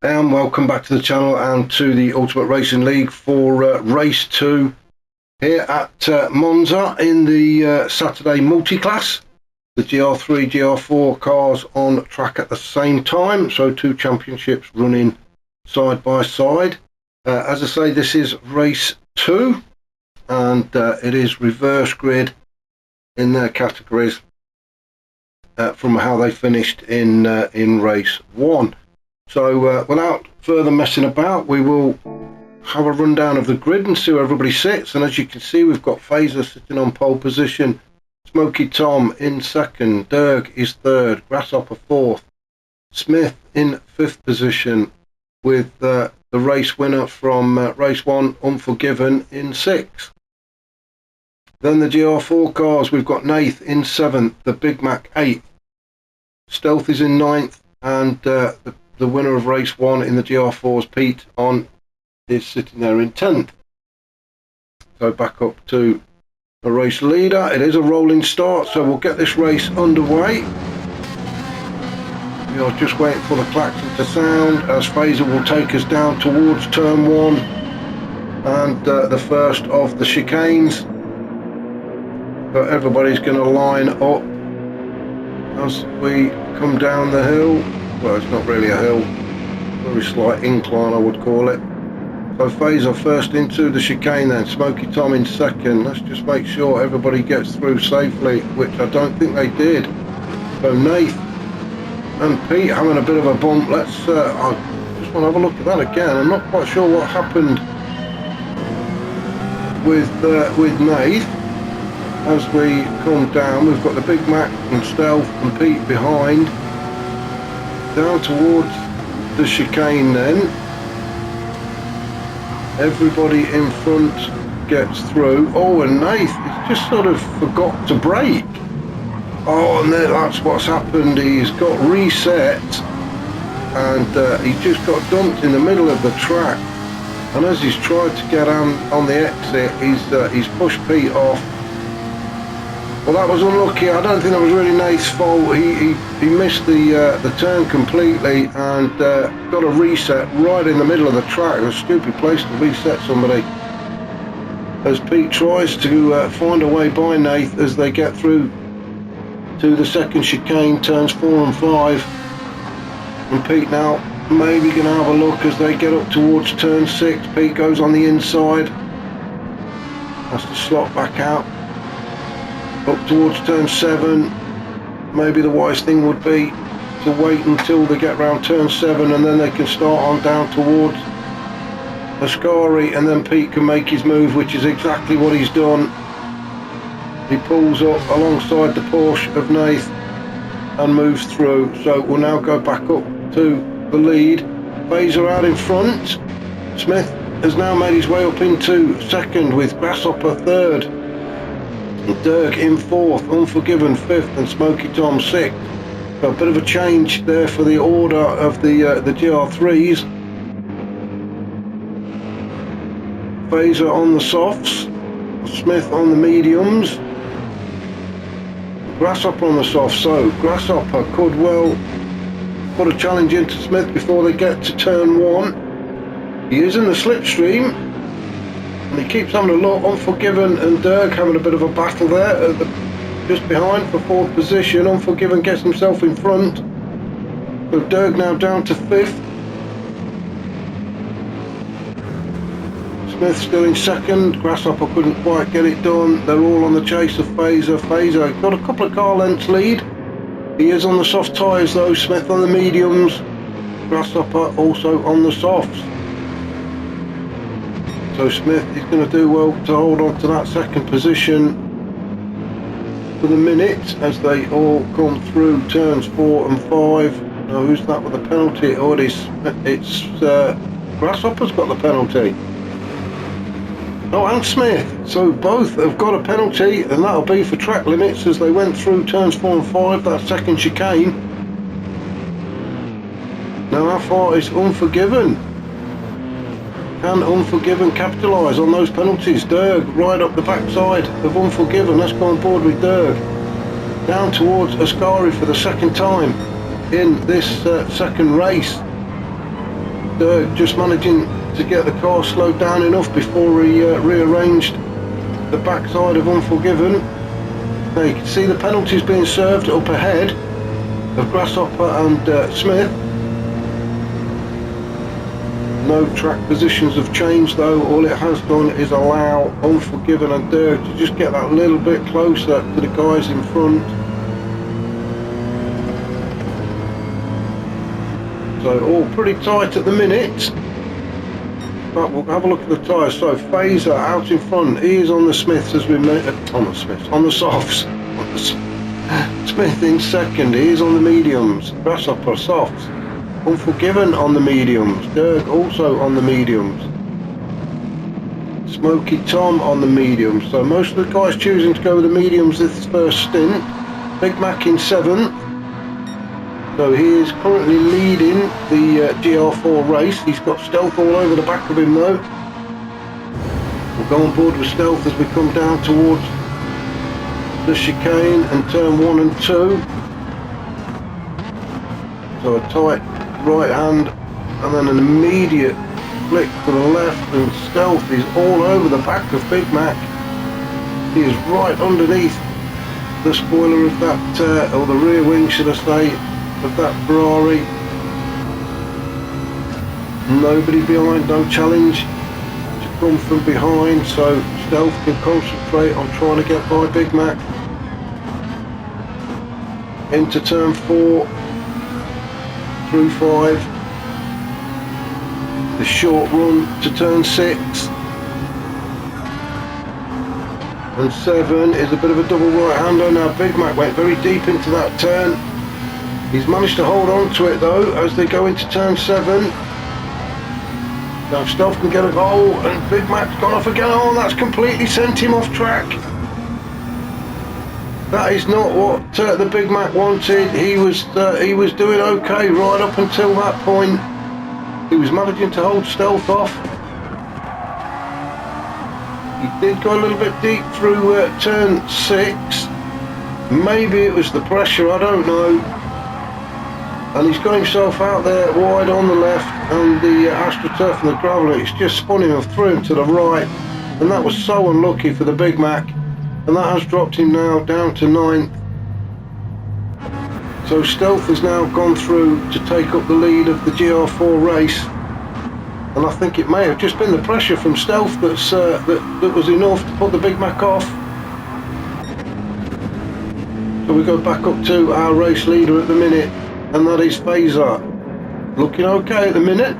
And welcome back to the channel and to the Ultimate Racing League for race 2 here at Monza in the Saturday multi-class. The GR3, GR4 cars on track at the same time, so two championships running side by side. As I say, this is race 2 and it is reverse grid in their categories from how they finished in race 1. So without further messing about, we will have a rundown of the grid and see where everybody sits. And as you can see, we've got Fazer sitting on pole position, Smoky Tom in second, Derg is third, Grasshopper fourth, Smith in fifth position, with the race winner from race 1, Unforgiven, in sixth. Then the GR4 cars, we've got Nath in seventh, the Big Mac eighth, Stealth is in ninth, and the winner of race 1 in the GR4's Pete is sitting there in 10th. So back up to the race leader. It is a rolling start, so we'll get this race underway. We are just waiting for the klaxon to sound as Fazer will take us down towards turn 1 and the first of the chicanes. So everybody's going to line up as we come down the hill. Well, it's not really a hill, very slight incline I would call it. So Fazer first into the chicane, then Smoky Tom in second. Let's just make sure everybody gets through safely, which I don't think they did. So Nath and Pete having a bit of a bump. I just want to have a look at that again. I'm not quite sure what happened with Nath. As we come down, we've got the Big Mac and Stealth and Pete behind. Down towards the chicane then. Everybody in front gets through. Oh, and Nath just sort of forgot to brake. Oh, and that's what's happened. He's got reset and he just got dumped in the middle of the track. And as he's tried to get on the exit, he's pushed Pete off. Well, that was unlucky. I don't think that was really Nath's fault. He missed the turn completely and got a reset right in the middle of the track. A stupid place to reset somebody. As Pete tries to find a way by Nath as they get through to the second chicane, turns 4 and 5. And Pete now maybe going to have a look as they get up towards turn 6. Pete goes on the inside. Has to slot back out. Up towards turn 7, maybe the wise thing would be to wait until they get round turn 7 and then they can start on down towards Ascari, and then Pete can make his move, which is exactly what he's done. He pulls up alongside the Porsche of Nath and moves through. So we'll now go back up to the lead. Fazer out in front. Smith has now made his way up into second with Grasshopper third. Derg in fourth, Unforgiven fifth, and Smoky Tom 6th. So a bit of a change there for the order of the GR3s. Fazer on the softs, Smith on the mediums, Grasshopper on the softs. So Grasshopper could well put a challenge into Smith before they get to turn 1. He is in the slipstream. And he keeps having a look. Unforgiven and Derg having a bit of a battle there, just behind for 4th position. Unforgiven gets himself in front. So Derg now down to 5th. Smith still in second. Grasshopper couldn't quite get it done. They're all on the chase of Fazer. Fazer got a couple of car lengths lead. He is on the soft tyres though. Smith on the mediums. Grasshopper also on the softs. So Smith is going to do well to hold on to that second position for the minute as they all come through turns 4 and 5. Now who's that with a penalty? Oh, it's Grasshopper's got the penalty. Oh, and Smith. So both have got a penalty, and that'll be for track limits as they went through turns 4 and 5, that second chicane. Now how far is Unforgiven? Can Unforgiven capitalise on those penalties? Derg right up the backside of Unforgiven. Let's go on board with Derg. Down towards Ascari for the second time in this second race. Dirk just managing to get the car slowed down enough before he rearranged the backside of Unforgiven. Now you can see the penalties being served up ahead of Grasshopper and Smith. No track positions have changed though. All it has done is allow Unforgiven and Dirk to just get that little bit closer to the guys in front. So all pretty tight at the minute. But we'll have a look at the tyres. So Phaser out in front. He is on the Smiths as we met. On the softs. Smith in second. He is on the mediums. Grasshopper softs. Unforgiven on the mediums. Dirk also on the mediums. Smoky Tom on the mediums. So most of the guys choosing to go with the mediums this first stint. Big Mac in 7th. So he is currently leading the GR4 race. He's got Stealth all over the back of him though. We'll go on board with Stealth as we come down towards the chicane and turn 1 and 2. So a tight right hand and then an immediate flick to the left, and Stealth is all over the back of Big Mac. He is right underneath the spoiler of that, or the rear wing should I say, of that Ferrari. Nobody behind, no challenge to come from behind, so Stealth can concentrate on trying to get by Big Mac. Into turn 4, through 5, the short run to turn 6, and 7 is a bit of a double right hander. Now Big Mac went very deep into that turn. He's managed to hold on to it though as they go into turn 7. Now Stealth can get a goal and Big Mac's gone off again. Oh, that's completely sent him off track. That is not what the Big Mac wanted. He was doing okay right up until that point. He was managing to hold Stealth off. He did go a little bit deep through turn 6. Maybe it was the pressure, I don't know. And he's got himself out there wide on the left, and the AstroTurf and the gravel, it's just spun him and threw him to the right, and that was so unlucky for the Big Mac, and that has dropped him now down to 9th. So Stealth has now gone through to take up the lead of the GR4 race, and I think it may have just been the pressure from Stealth that was enough to put the Big Mac off. So we go back up to our race leader at the minute, and that is Phaser. Looking okay at the minute.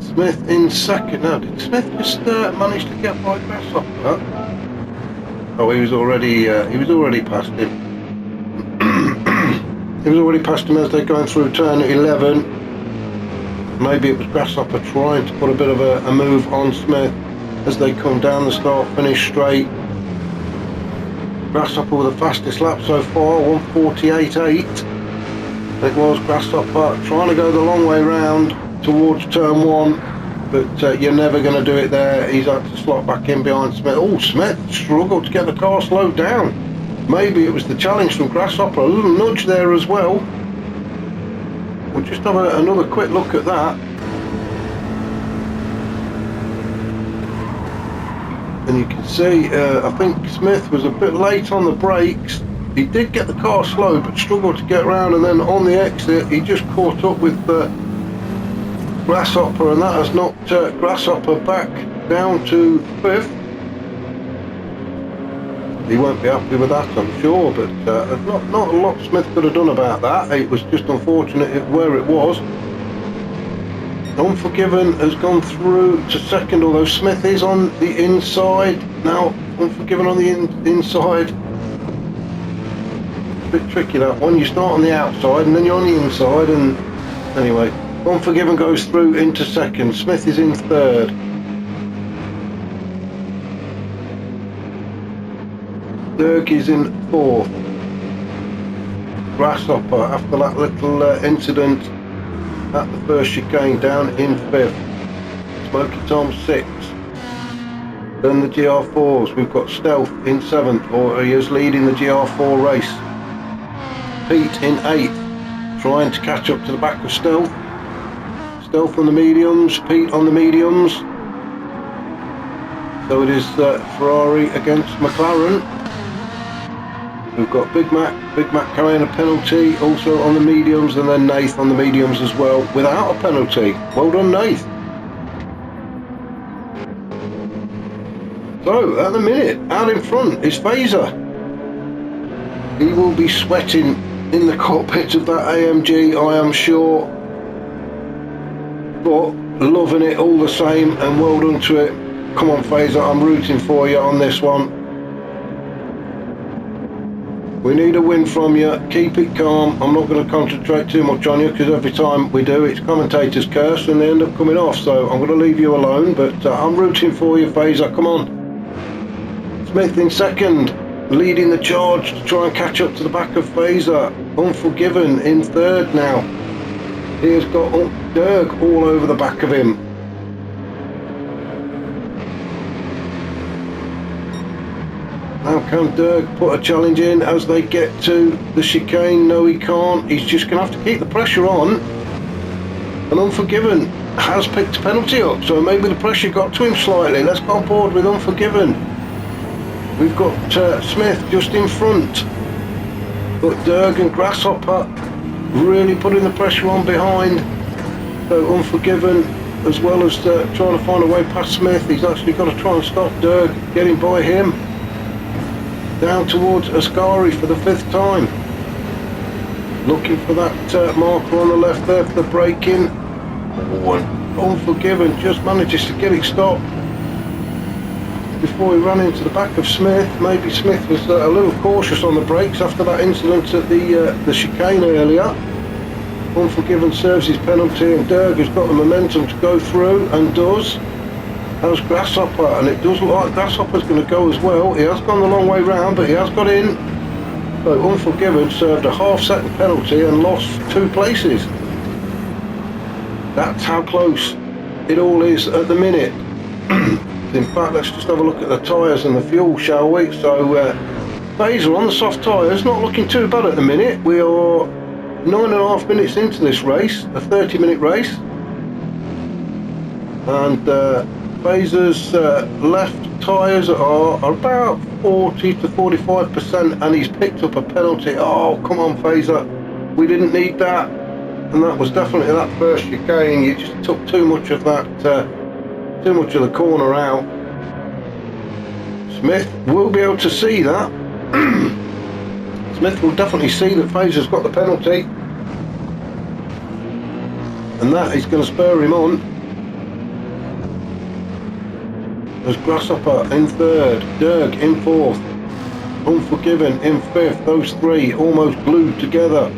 Smith in second. Now, did Smith just manage to get by Grasshopper? Oh, he was already past him. He was already past him as they're going through turn 11. Maybe it was Grasshopper trying to put a bit of a move on Smith as they come down the start-finish straight. Grasshopper with the fastest lap so far, 1:48.8. It was Grasshopper trying to go the long way round towards turn 1, but you're never going to do it there. He's had to slot back in behind Smith. Oh, Smith struggled to get the car slowed down. Maybe it was the challenge from Grasshopper, a little nudge there as well. We'll just have another quick look at that. And you can see, I think Smith was a bit late on the brakes. He did get the car slow, but struggled to get around, and then on the exit, he just caught up with Grasshopper, and that has knocked Grasshopper back down to 5th. He won't be happy with that, I'm sure, but not a lot Smith could have done about that. It was just unfortunate where it was. Unforgiven has gone through to second, although Smith is on the inside. Now, Unforgiven on the inside. A bit tricky that one. You start on the outside and then you're on the inside, and anyway, Unforgiven goes through into second. Smith is in third. Dirk is in fourth. Grasshopper, after that little incident at the first chicane, down in 5th. Smoky Tom 6th. Then the GR4s, we've got Stealth in 7th, or he is leading the GR4 race. Pete in 8th, trying to catch up to the back of Stealth. Stealth on the mediums, Pete on the mediums. So it is Ferrari against McLaren. We've got Big Mac carrying a penalty also on the mediums, and then Nath on the mediums as well without a penalty. Well done, Nath. So at the minute, out in front is Fazer. He will be sweating in the cockpit of that AMG, I am sure, but loving it all the same, and well done to it. Come on, Fazer, I'm rooting for you on this one. We need a win from you. Keep it calm. I'm not going to concentrate too much on you, because every time we do, it's commentator's curse and they end up coming off. So I'm going to leave you alone, but I'm rooting for you, Fazer. Come on. Smith in second, leading the charge to try and catch up to the back of Fazer. Unforgiven in third now. He has got Dirk all over the back of him. Now can Dirk put a challenge in as they get to the chicane? No, he can't. He's just going to have to keep the pressure on. And Unforgiven has picked a penalty up, so maybe the pressure got to him slightly. Let's go on board with Unforgiven. We've got Smith just in front, but Dirk and Grasshopper really putting the pressure on behind. So Unforgiven, as well as trying to find a way past Smith, he's actually got to try and stop Dirk getting by him. Down towards Ascari for the 5th time. Looking for that marker on the left there for the braking. Oh, and Unforgiven just manages to get it stopped before he ran into the back of Smith. Maybe Smith was a little cautious on the brakes after that incident at the chicane earlier. Unforgiven serves his penalty, and Dirk has got the momentum to go through, and does. How's Grasshopper? And it does look like Grasshopper's going to go as well. He has gone the long way round, but he has got in. So Unforgiven served a half-second penalty and lost 2 places. That's how close it all is at the minute. In fact, let's just have a look at the tyres and the fuel, shall we? So Fazer on the soft tyres, not looking too bad at the minute. We are 9.5 minutes into this race, a 30-minute race. And Fazer's left tyres are about 40 to 45%, and he's picked up a penalty. Oh, come on, Fazer. We didn't need that. And that was definitely that first chicane. You just took too much of that, too much of the corner out. Smith will be able to see that. Smith will definitely see that Fazer's got the penalty. And that is going to spur him on. There's Grasshopper in third, Dirk in 4th, Unforgiven in 5th. Those 3 almost glued together.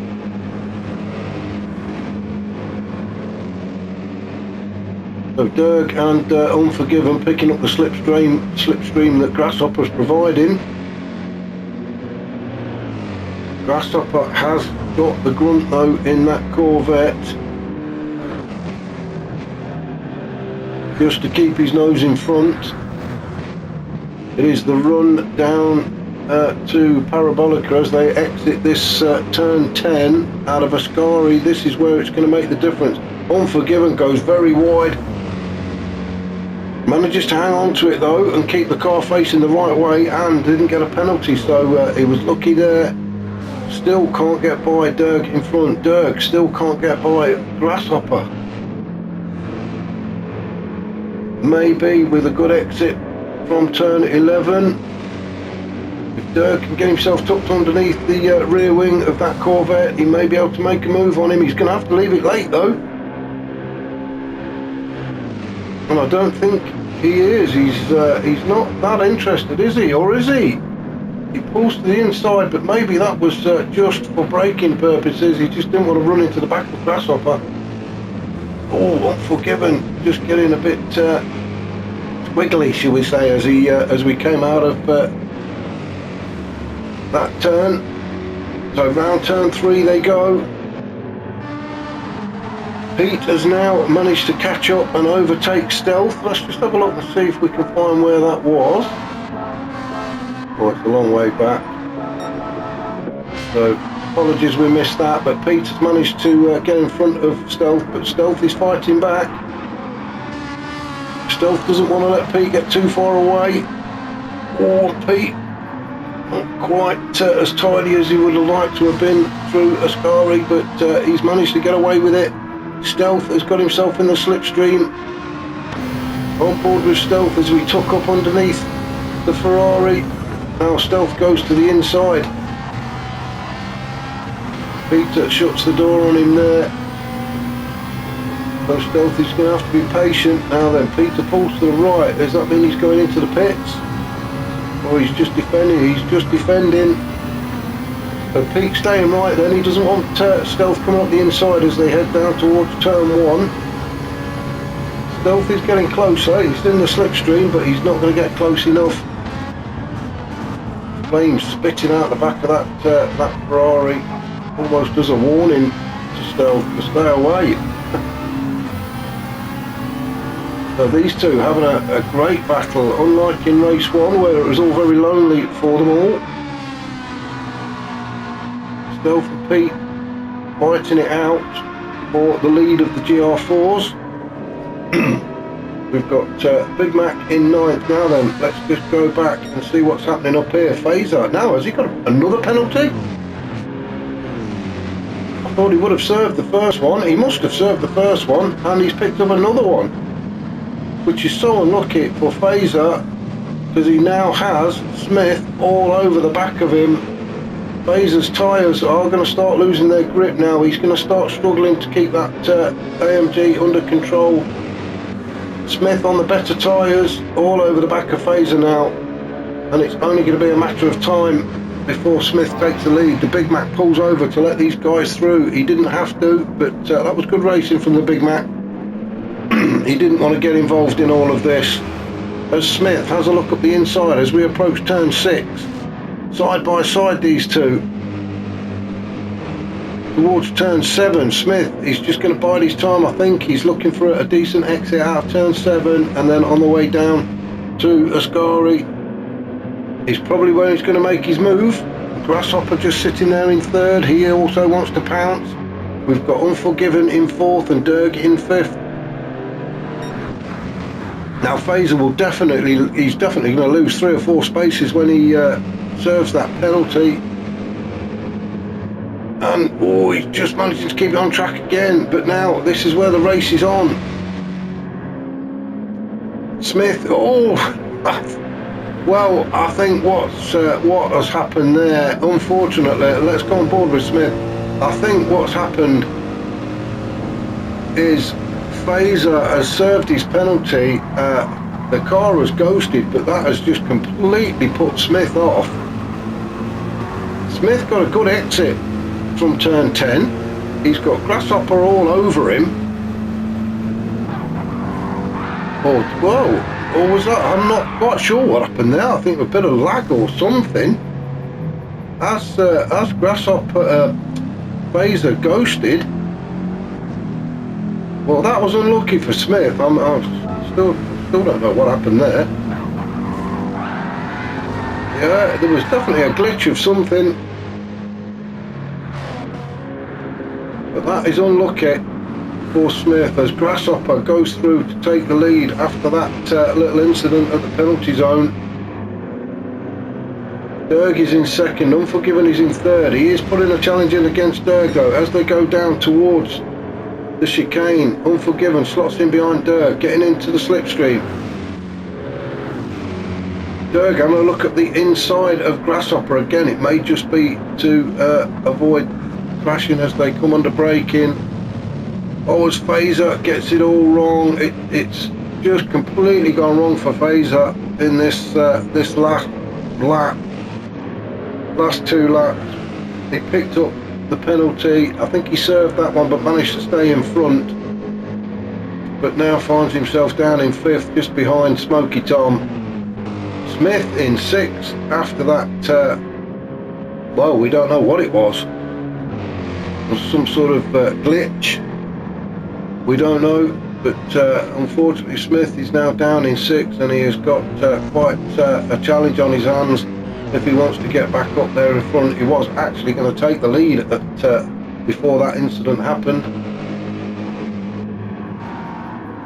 So Dirk and Unforgiven picking up the slipstream that Grasshopper's providing. Grasshopper has got the grunt though in that Corvette, just to keep his nose in front. It is the run down to Parabolica as they exit this turn 10 out of Ascari. This is where it's going to make the difference. Unforgiven goes very wide, manages to hang on to it though and keep the car facing the right way, and didn't get a penalty, so he was lucky there. Still can't get by Dirk in front. Dirk still can't get by Grasshopper. Maybe with a good exit from turn 11, if Dirk can get himself tucked underneath the rear wing of that Corvette, he may be able to make a move on him. He's going to have to leave it late though, and I don't think he is. He's not that interested, is he? Or is he? He pulls to the inside, but maybe that was just for braking purposes. He just didn't want to run into the back of Grasshopper. Oh, Unforgiven just getting a bit squiggly, shall we say, as we came out of that turn. So round turn 3 they go. Pete has now managed to catch up and overtake Stealth. Let's just have a look and see if we can find where that was. Oh, it's a long way back. So Apologies we missed that, but Peter's managed to get in front of Stealth, but Stealth is fighting back. Stealth doesn't want to let Pete get too far away. Oh, Pete, not quite as tidy as he would have liked to have been through Ascari, but he's managed to get away with it. Stealth has got himself in the slipstream. On board with Stealth as we took up underneath the Ferrari. Now Stealth goes to the inside. Peter shuts the door on him there. So Stealth is going to have to be patient. Now then, Peter pulls to the right. Does that mean he's going into the pits? Or he's just defending? He's just defending. So Pete's staying right then. He doesn't want Stealth coming up the inside as they head down towards turn 1. Stealth is getting closer. He's in the slipstream, but he's not going to get close enough. Flames spitting out the back of that Ferrari. Almost as a warning to Stealth to stay away. So these two having a great battle, unlike in race 1 where it was all very lonely for them all. Stealth and Pete fighting it out for the lead of the GR4s. We've got Big Mac in 9th. Now then, let's just go back and see what's happening up here. Fazer, now has he got another penalty? I thought he would have served the first one. He must have served the first one, and he's picked up another one, which is so unlucky for Fazer because he now has Smith all over the back of him. Fazer's tyres are going to start losing their grip now. He's going to start struggling to keep that AMG under control. Smith on the better tyres, all over the back of Fazer now, and it's only going to be a matter of time before Smith takes the lead. The Big Mac pulls over to let these guys through. He didn't have to, but that was good racing from the Big Mac. He didn't want to get involved in all of this. As Smith has a look up the inside as we approach turn 6, side by side these two. Towards turn 7, Smith is just going to bide his time. I think he's looking for a decent exit out of turn 7, and then on the way down to Ascari is probably where he's going to make his move. Grasshopper just sitting there in 3rd. He also wants to pounce. We've got Unforgiven in 4th and Derg in 5th. Now Fazer will he's definitely going to lose 3 or 4 spaces when he serves that penalty. And oh, he's just managing to keep it on track again. But now this is where the race is on. Smith, well, I think what has happened there, unfortunately, let's go on board with Smith. I think what's happened is Fazer has served his penalty. The car has ghosted, but that has just completely put Smith off. Smith got a good exit from turn 10. He's got Grasshopper all over him. Oh, whoa. Or was that? I'm not quite sure what happened there. I think a bit of lag or something. As Grasshopper Fazer ghosted. Well, that was unlucky for Smith. I still don't know what happened there. Yeah, there was definitely a glitch of something. But that is unlucky for Smith as Grasshopper goes through to take the lead after that little incident at the penalty zone. Derg is in 2nd, Unforgiven is in 3rd. He is putting a challenge in against Derg though as they go down towards the chicane. Unforgiven slots in behind Derg, getting into the slipstream. Derg having a look at the inside of Grasshopper again. It may just be to avoid crashing as they come under braking. Oh, as Fazer gets it all wrong. It's just completely gone wrong for Fazer in this last 2 laps. He picked up the penalty. I think he served that one but managed to stay in front, but now finds himself down in 5th just behind Smoky Tom. Smith in 6th after that well, we don't know what it was. It was some sort of glitch, we don't know, but unfortunately Smith is now down in 6th and he has got quite a challenge on his hands. if he wants to get back up there in front. He was actually going to take the lead at, before that incident happened.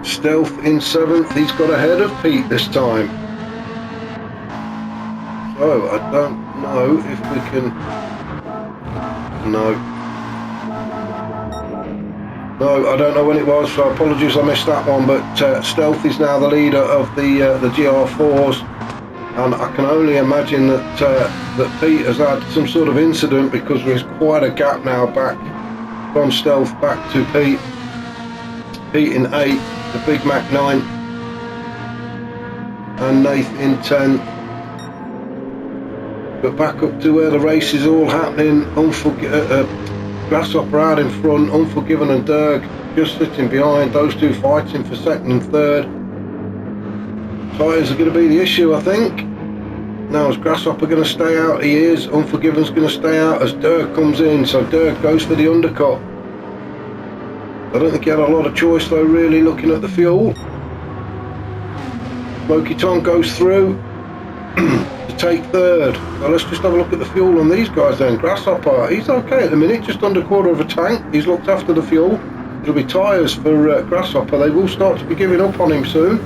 Stealth in 7th, he's got ahead of Pete this time. So I don't know if we can... No, I don't know when it was, so apologies I missed that one, but Stealth is now the leader of the GR4s, and I can only imagine that that Pete has had some sort of incident, because there's quite a gap now back from Stealth back to Pete. Pete in 8th, the Big Mac 9th, and Nathan in 10th. But back up to where the race is all happening, Grasshopper out in front, Unforgiven and Derg just sitting behind, those two fighting for 2nd and 3rd. Tyres are going to be the issue, I think. Now is Grasshopper going to stay out? He is. Unforgiven's going to stay out as Derg comes in, so Derg goes for the undercut. I don't think he had a lot of choice though, really, looking at the fuel. Smoky Tom goes through to take 3rd. So let's just have a look at the fuel on these guys then. Grasshopper, he's okay at the minute, just under quarter of a tank. He's looked after the fuel. It'll be tyres for Grasshopper. They will start to be giving up on him soon.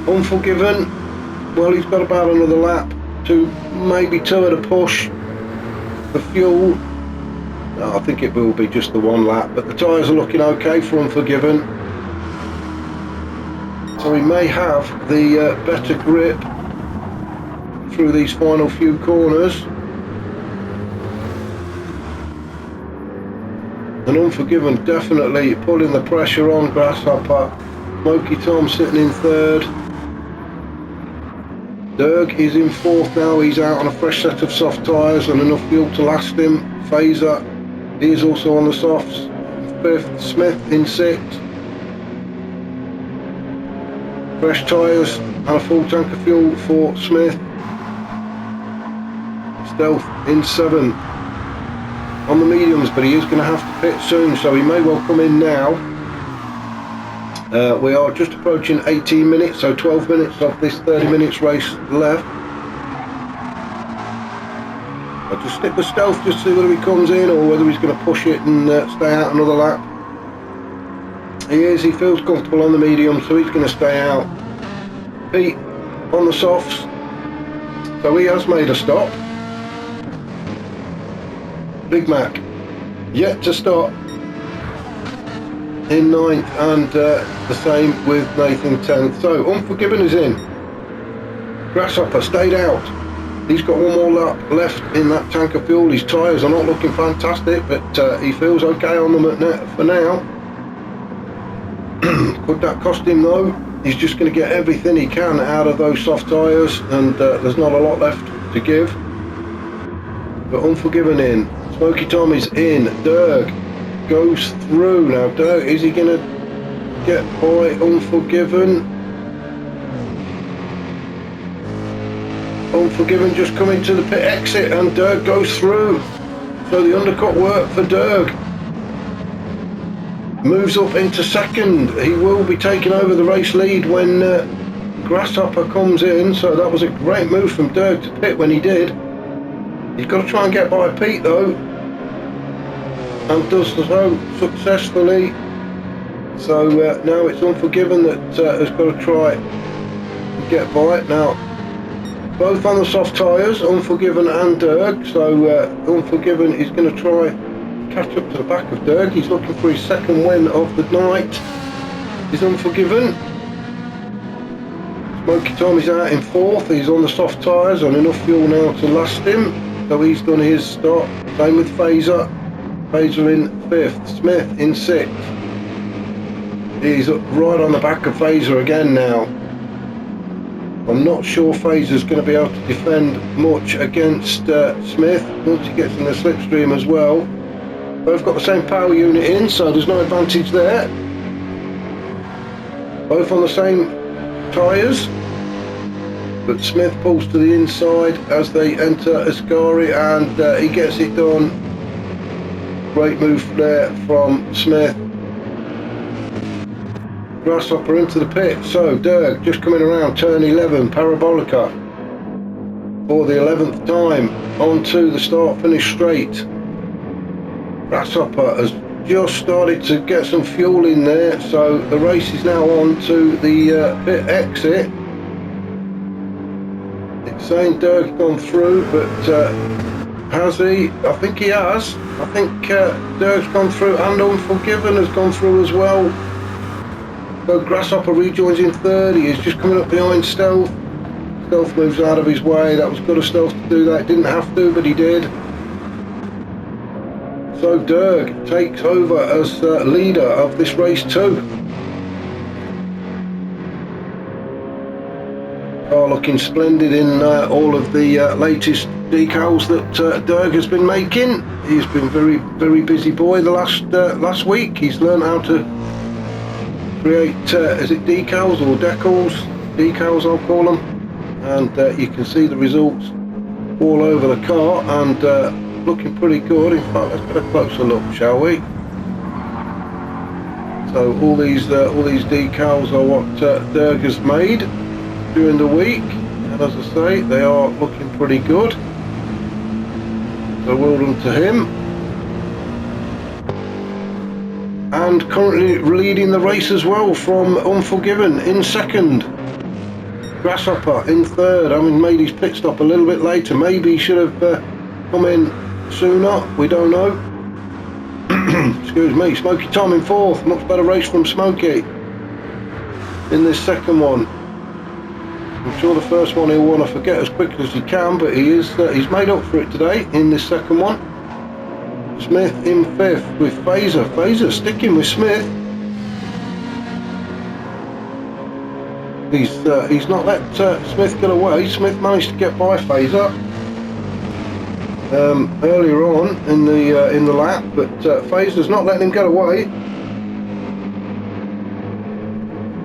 Unforgiven, well, he's got about another lap to maybe 2 at a push. The fuel, I think it will be just the 1 lap, but the tyres are looking okay for Unforgiven. So he may have the better grip through these final few corners. And Unforgiven definitely pulling the pressure on Grasshopper. Smoky Tom sitting in 3rd. Derg is in 4th now, he's out on a fresh set of soft tyres and enough fuel to last him. Phaser, he is also on the softs, 5th. Smith in 6th. Fresh tyres and a full tank of fuel for Smith. Stealth in 7th on the mediums, but he is going to have to pit soon, so he may well come in now. We are just approaching 18 minutes, so 12 minutes of this 30 minutes race left. I'll just stick with Stealth just to see whether he comes in or whether he's going to push it and stay out another lap. He feels comfortable on the medium, so he's going to stay out. Pete on the softs, so he has made a stop. Big Mac yet to stop in 9th, and the same with Nathan 10th. So Unforgiven is in. Grasshopper stayed out. He's got 1 more lap left in that tank of fuel. His tyres are not looking fantastic, but he feels okay on them for now. Could that cost him though? He's just going to get everything he can out of those soft tyres, and there's not a lot left to give. But Unforgiven in. Smoky Tom is in. Derg goes through. Now Derg, is he going to get by Unforgiven? Unforgiven just coming to the pit exit, and Derg goes through. So the undercut worked for Derg. Moves up into 2nd. He will be taking over the race lead when Grasshopper comes in, so that was a great move from Derg to pit when he did. He's got to try and get by Pete though, and does so successfully. So now it's Unforgiven that has got to try and get by it. Now both on the soft tyres, Unforgiven and Derg, so Unforgiven is going to try catch up to the back of Derg. He's looking for his 2nd win of the night. He's Unforgiven. Smoky Tom is out in 4th. He's on the soft tyres and enough fuel now to last him, so he's done his stop. Same with Phaser. Phaser in 5th. Smith in 6th. He's right on the back of Phaser again now. I'm not sure Phaser's going to be able to defend much against Smith once he gets in the slipstream as well. Both got the same power unit in, so there's no advantage there. Both on the same tyres, but Smith pulls to the inside as they enter Ascari, and he gets it done. Great move there from Smith. Grasshopper into the pit, so Derg just coming around turn 11, Parabolica. for the 11th time onto the start-finish straight. Grasshopper has just started to get some fuel in there, so the race is now on to the pit exit. It's saying Dirk's gone through, but has he? I think he has. I think Dirk's gone through, and Unforgiven has gone through as well. So Grasshopper rejoins in third. He is just coming up behind Stealth. Stealth moves out of his way. That was good of Stealth to do that. Didn't have to, but he did. So Dirk takes over as leader of this race too. Car looking splendid in all of the latest decals that Dirk has been making. He's been very busy boy the last week. He's learned how to create is it decals or decals? Decals I'll call them, and you can see the results all over the car, and looking pretty good. In fact, let's get a closer look, shall we? So all these decals are what Dirk has made during the week, and as I say, they are looking pretty good. So well done to him. And currently leading the race as well from Unforgiven in second. Grasshopper in third, having made his pit stop a little bit later. Maybe he should have come in sooner, we don't know. Excuse me. Smokey Tom in fourth. Much better race from Smokey in this second one. I'm sure the first one he'll want to forget as quickly as he can, but he's made up for it today in this second one. Smith in fifth with Phaser. Phaser sticking with Smith. He's not let Smith get away. Smith managed to get by Phaser earlier on in the lap, but Phaser's not letting him get away.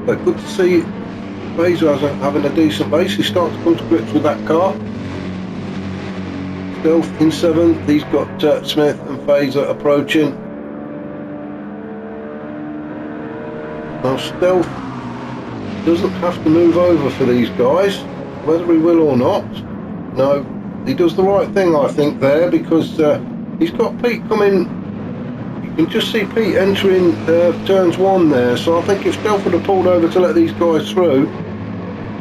But good to see Phaser having a decent race. He's starting to come to grips with that car. Stealth in seventh. He's got Smith and Phaser approaching. Now Stealth doesn't have to move over for these guys, whether he will or not. No, he does the right thing, I think, there, because he's got Pete coming. You can just see Pete entering turns one there, so I think if Stealth would have pulled over to let these guys through,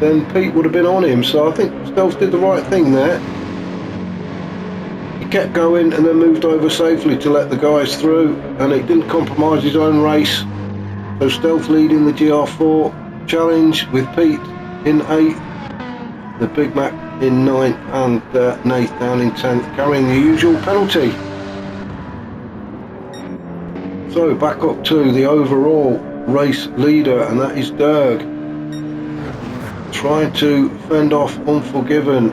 then Pete would have been on him. So I think Stealth did the right thing there. He kept going and then moved over safely to let the guys through, and it didn't compromise his own race. So Stealth leading the GR4 challenge with Pete in 8th, the Big Mac in 9th, and Nath down in 10th, carrying the usual penalty. So back up to the overall race leader, and that is Dirk, trying to fend off Unforgiven.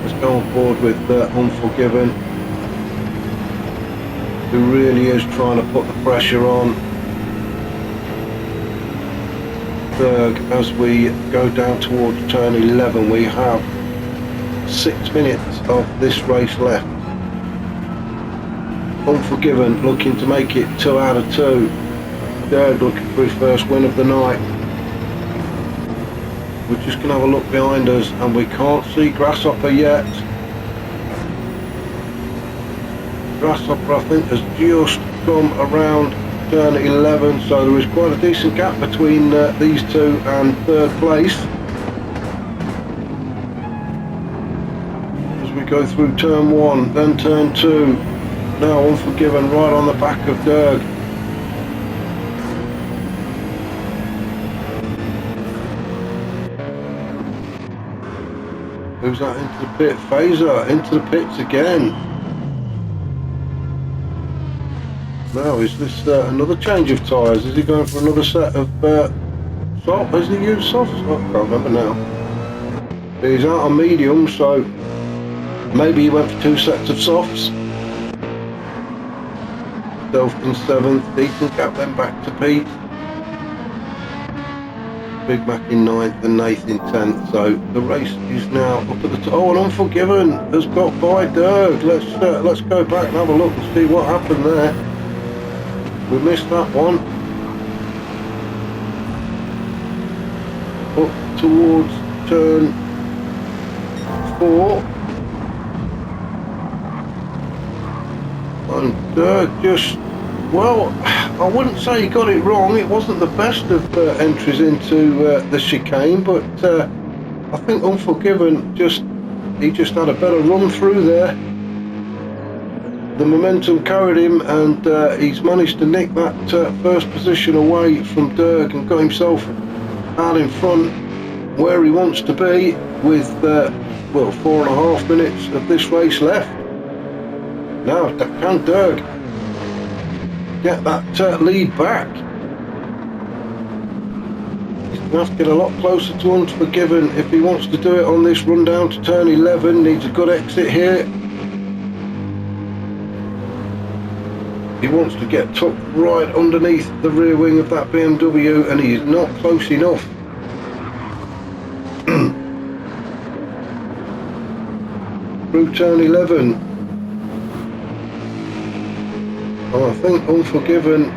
Let's go on board with Unforgiven, who really is trying to put the pressure on Berg as we go down towards turn 11. We have 6 minutes of this race left. Unforgiven looking to make it 2 out of 2. Berg looking for his first win of the night. We're just going to have a look behind us, and we can't see Grasshopper yet. Grasshopper, I think, has just come around turn 11, so there is quite a decent gap between these two and third place. As we go through turn 1, then turn 2, now Unforgiven right on the back of Dirk. Moves that into the pit. Phaser into the pits again. Now, is this another change of tyres? Is he going for another set of soft? Has he used softs? Oh, I can't remember now. He's out on medium, so maybe he went for 2 sets of softs. Stealth in 7th, he can gap them back to Pete. Big Mac in 9th and Nath in 10th, so the race is now up at the top. Oh, and Unforgiven has got by Dirk. Let's go back and have a look and see what happened there. We missed that one. Up towards turn 4. And just, well, I wouldn't say he got it wrong. It wasn't the best of entries into the chicane, but I think Unforgiven he just had a better run through there. The momentum carried him, and he's managed to nick that first position away from Derg and got himself out in front where he wants to be with, well, 4.5 minutes of this race left. Now, can Derg get that lead back? He's going to have to get a lot closer to Unforgiven if he wants to do it on this run down to turn 11. Needs a good exit here. He wants to get tucked right underneath the rear wing of that BMW, and he's not close enough. Through turn 11. Oh, I think Unforgiven,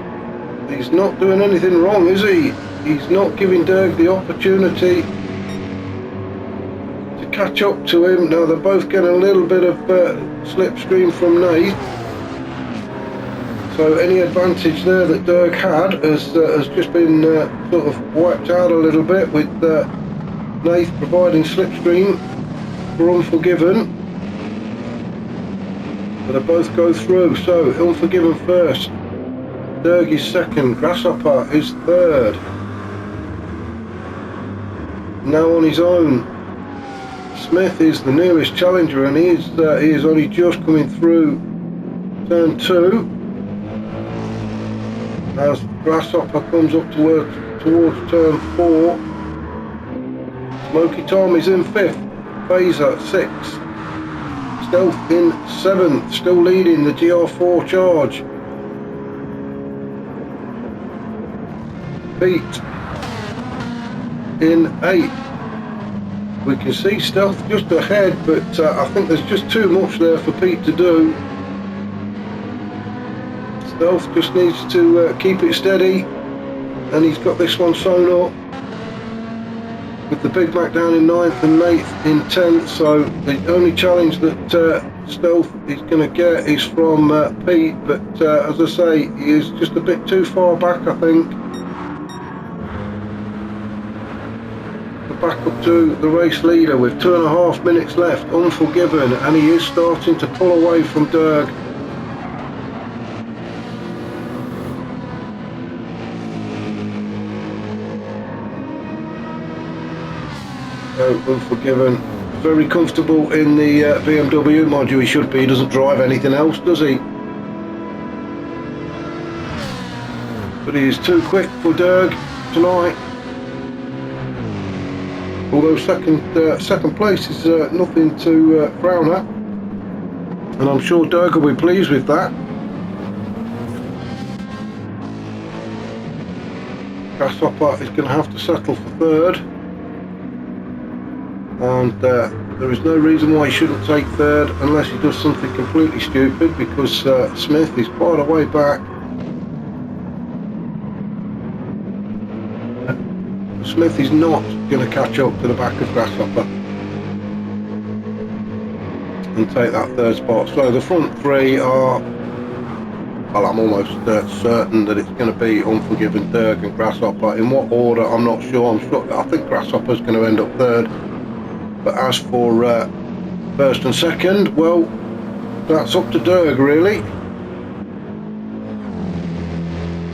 he's not doing anything wrong, is he? He's not giving Derg the opportunity to catch up to him. Now they're both getting a little bit of slipstream from Nath. So any advantage there that Derg had has just been sort of wiped out a little bit, with Nath providing slipstream for Unforgiven. But they both go through. So Unforgiven first, Derg is second, Grasshopper is third. Now on his own, Smith is the nearest challenger, and he is only just coming through turn 2. As Grasshopper comes up towards turn 4. Smoky Tom is in 5th, Phaser 6th, Stealth in 7th, still leading the GR4 charge. Pete in 8th. We can see Stealth just ahead, but I think there's just too much there for Pete to do. Stealth just needs to keep it steady, and he's got this one sewn up with the Big Mac down in 9th and Nath in 10th. So the only challenge that Stealth is going to get is from Pete, but as I say, he is just a bit too far back, I think, to back up to the race leader with 2.5 minutes left. Unforgiven, and he is starting to pull away from Derg. Unforgiven, very comfortable in the BMW. Mind you, he should be. He doesn't drive anything else, does he? But he is too quick for Derg tonight. Although second place is nothing to frown at, and I'm sure Derg will be pleased with that. Grasshopper is going to have to settle for 3rd. And there is no reason why he shouldn't take 3rd unless he does something completely stupid, because Smith is quite a way back. Smith is not going to catch up to the back of Grasshopper and take that 3rd spot. So the front 3 are, well, I'm almost certain that it's going to be Unforgiven, Derg and Grasshopper. In what order, I'm not sure. I think Grasshopper's going to end up 3rd. But as for 1st and 2nd, well, that's up to Derg, really.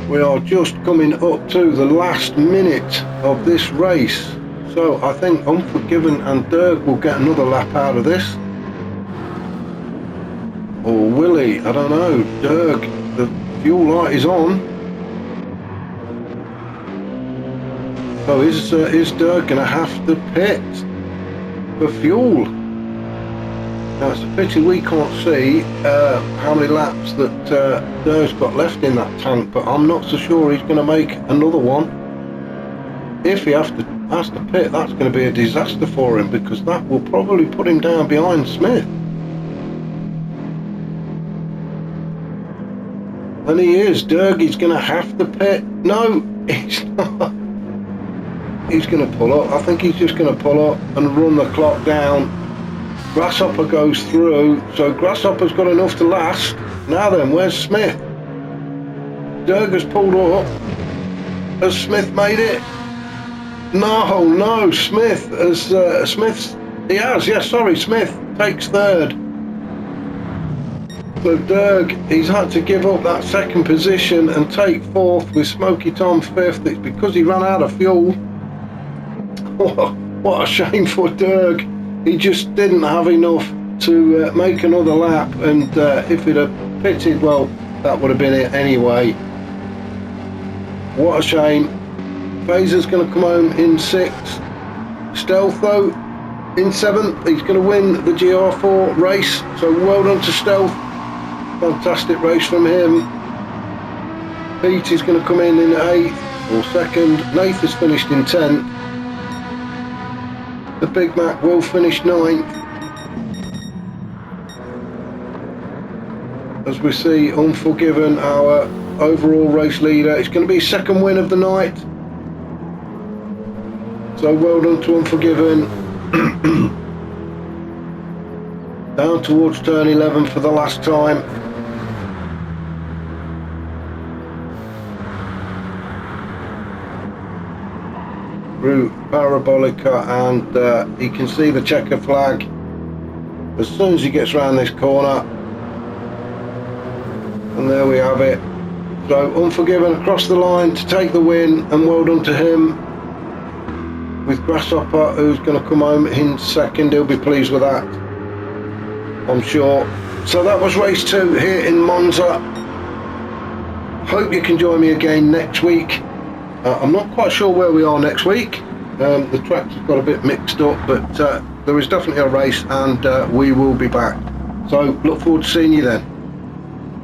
We are just coming up to the last minute of this race. So I think Unforgiven and Derg will get another lap out of this. Or will he? I don't know. Derg, the fuel light is on. So is Derg going to have to pit for fuel? Now it's a pity we can't see how many laps that Derg's got left in that tank, but I'm not so sure he's going to make another one. If he has to pit, that's going to be a disaster for him, because that will probably put him down behind Smith. And he is. Derg is going to have to pit. No, he's not. he's going to pull up. I think he's just going to pull up and run the clock down. Grasshopper goes through, so Grasshopper's got enough to last. Now then, where's Smith? Derg has pulled up. Has Smith made it? No, Smith has, he has, yes, sorry, Smith takes third. So Derg, he's had to give up that second position and take fourth with Smoky Tom fifth. It's because he ran out of fuel. What a shame for Derg. He just didn't have enough to make another lap, and if it had pitted, well, that would have been it anyway. What a shame. Phaser's going to come home in 6th. Stealth, though, in 7th. He's going to win the GR4 race, so well done to Stealth. Fantastic race from him. Pete is going to come in 8th or 2nd. Nath has finished in 10th. The Big Mac will finish 9th. As we see, Unforgiven, our overall race leader. It's going to be second win of the night. So well done to Unforgiven. Down towards turn 11 for the last time. Route Parabolica, and you can see the checker flag as soon as he gets around this corner, and there we have it. So Unforgiven across the line to take the win, and well done to him. With Grasshopper, who's going to come home in 2nd, he'll be pleased with that, I'm sure. So that was race 2 here in Monza. Hope you can join me again next week. I'm not quite sure where we are next week. The tracks have got a bit mixed up, but there is definitely a race, and we will be back. So look forward to seeing you then.